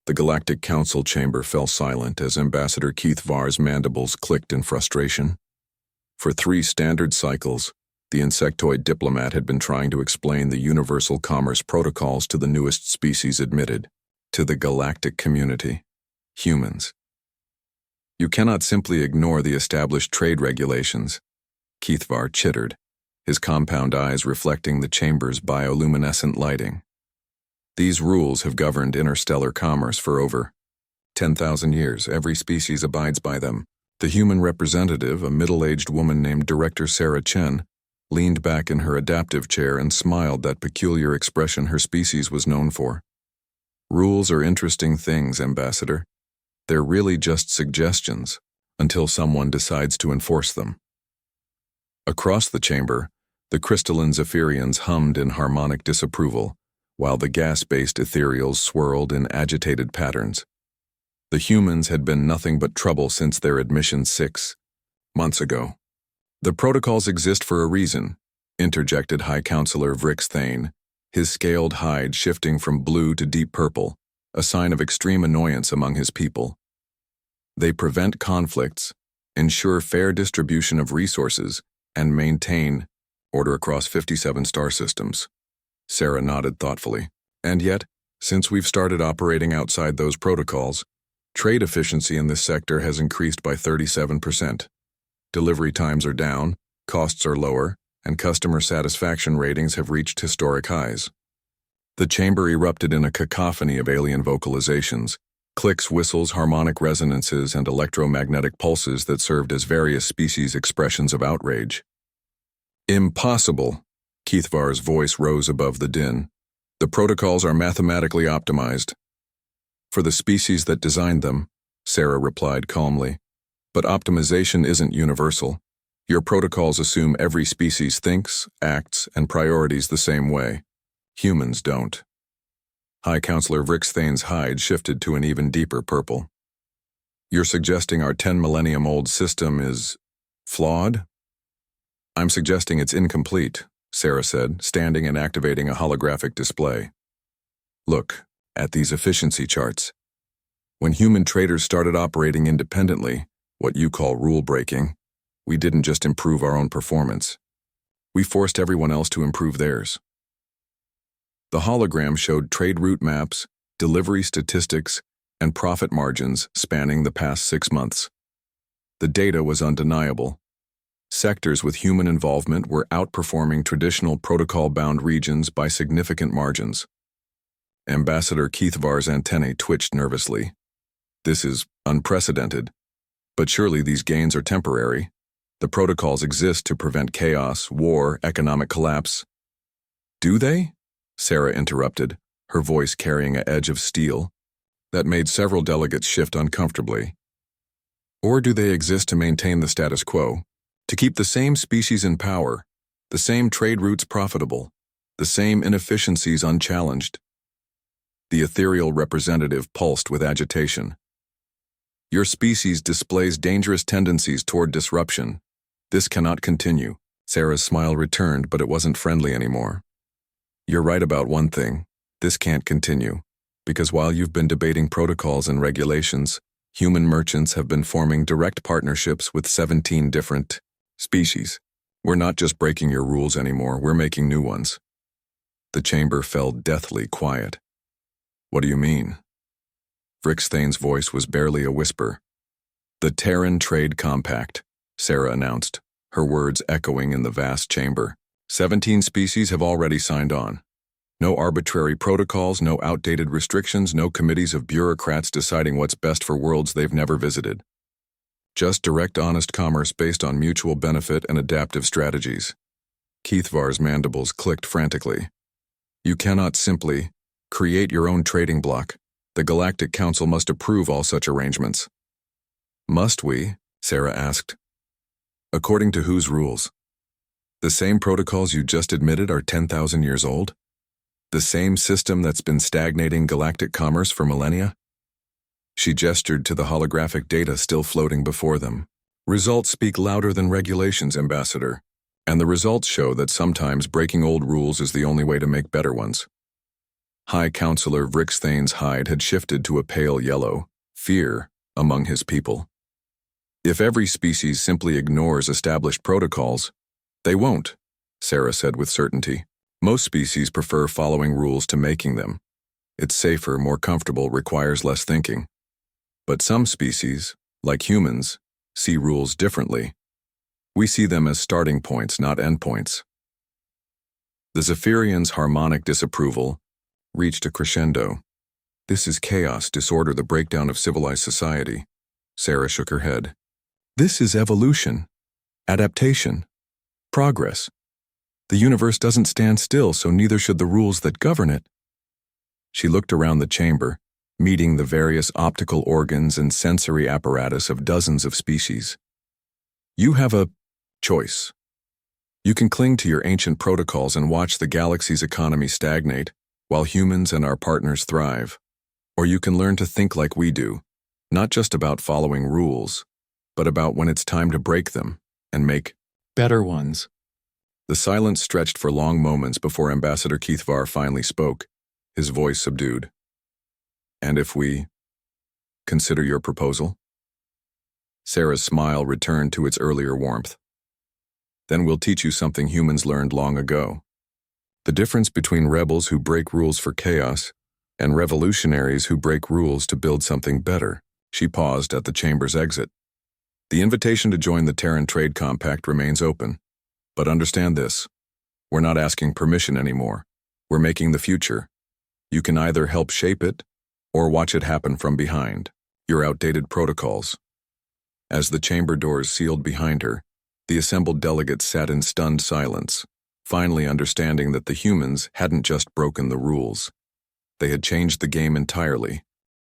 The Galactic Council chamber fell silent as Ambassador Keith Var's mandibles clicked in frustration. For 3 standard cycles, the insectoid diplomat had been trying to explain the universal commerce protocols to the newest species admitted, to the galactic community, humans. You cannot simply ignore the established trade regulations, Keith Var chittered, his compound eyes reflecting the chamber's bioluminescent lighting. These rules have governed interstellar commerce for over 10,000 years. Every species abides by them. The human representative, a middle-aged woman named Director Sarah Chen, leaned back in her adaptive chair and smiled that peculiar expression her species was known for. Rules are interesting things, Ambassador. They're really just suggestions, until someone decides to enforce them. Across the chamber, the crystalline Zephyrians hummed in harmonic disapproval, while the gas-based ethereals swirled in agitated patterns. The humans had been nothing but trouble since their admission 6 months ago. The protocols exist for a reason, interjected High Counselor Vrix Thane, his scaled hide shifting from blue to deep purple, a sign of extreme annoyance among his people. They prevent conflicts, ensure fair distribution of resources, and maintain order across 57 star systems. Sarah nodded thoughtfully. And yet, since we've started operating outside those protocols, trade efficiency in this sector has increased by 37%. Delivery times are down, costs are lower, and customer satisfaction ratings have reached historic highs. The chamber erupted in a cacophony of alien vocalizations, clicks, whistles, harmonic resonances, and electromagnetic pulses that served as various species' expressions of outrage. Impossible! Keith Var's voice rose above the din. The protocols are mathematically optimized. For the species that designed them, Sarah replied calmly. But optimization isn't universal. Your protocols assume every species thinks, acts, and priorities the same way. Humans don't. High Counselor Vrix Thane's hide shifted to an even deeper purple. You're suggesting our 10-millennium-old system is flawed? I'm suggesting it's incomplete, Sarah said, standing and activating a holographic display. Look at these efficiency charts. When human traders started operating independently, what you call rule-breaking, we didn't just improve our own performance. We forced everyone else to improve theirs. The hologram showed trade route maps, delivery statistics, and profit margins spanning the past 6 months. The data was undeniable. Sectors with human involvement were outperforming traditional protocol-bound regions by significant margins. Ambassador Keith Var's antennae twitched nervously. This is unprecedented. But surely these gains are temporary. The protocols exist to prevent chaos, war, economic collapse. Do they? Sarah interrupted, her voice carrying an edge of steel that made several delegates shift uncomfortably. Or do they exist to maintain the status quo? To keep the same species in power, the same trade routes profitable, the same inefficiencies unchallenged? The ethereal representative pulsed with agitation. Your species displays dangerous tendencies toward disruption. This cannot continue. Sarah's smile returned, but it wasn't friendly anymore. You're right about one thing. This can't continue. Because while you've been debating protocols and regulations, human merchants have been forming direct partnerships with 17 different species. We're not just breaking your rules anymore, we're making new ones. The chamber fell deathly quiet. What do you mean? Vrix Thane's voice was barely a whisper. The Terran Trade Compact, Sarah announced, her words echoing in the vast chamber. 17 species have already signed on. No arbitrary protocols, no outdated restrictions, no committees of bureaucrats deciding what's best for worlds they've never visited. Just direct, honest commerce based on mutual benefit and adaptive strategies. Keith Var's mandibles clicked frantically. You cannot simply create your own trading bloc. The Galactic Council must approve all such arrangements. Must we? Sarah asked. According to whose rules? The same protocols you just admitted are 10,000 years old? The same system that's been stagnating galactic commerce for millennia? She gestured to the holographic data still floating before them. Results speak louder than regulations, Ambassador. And the results show that sometimes breaking old rules is the only way to make better ones. High Counselor Vrixthane's hide had shifted to a pale yellow, fear, among his people. If every species simply ignores established protocols, they won't, Sarah said with certainty. Most species prefer following rules to making them. It's safer, more comfortable, requires less thinking. But some species, like humans, see rules differently. We see them as starting points, not endpoints. The Zephyrians' harmonic disapproval reached a crescendo. This is chaos, disorder, the breakdown of civilized society. Sarah shook her head. This is evolution, adaptation, progress. The universe doesn't stand still, so neither should the rules that govern it. She looked around the chamber, meeting the various optical organs and sensory apparatus of dozens of species. You have a choice. You can cling to your ancient protocols and watch the galaxy's economy stagnate, while humans and our partners thrive. Or you can learn to think like we do, not just about following rules, but about when it's time to break them and make better ones. The silence stretched for long moments before Ambassador Keithvar finally spoke, his voice subdued. And if we consider your proposal? Sarah's smile returned to its earlier warmth. Then we'll teach you something humans learned long ago. The difference between rebels who break rules for chaos and revolutionaries who break rules to build something better. She paused at the chamber's exit. The invitation to join the Terran Trade Compact remains open. But understand this, we're not asking permission anymore. We're making the future. You can either help shape it or watch it happen from behind, your outdated protocols. As the chamber doors sealed behind her, the assembled delegates sat in stunned silence, finally understanding that the humans hadn't just broken the rules. They had changed the game entirely.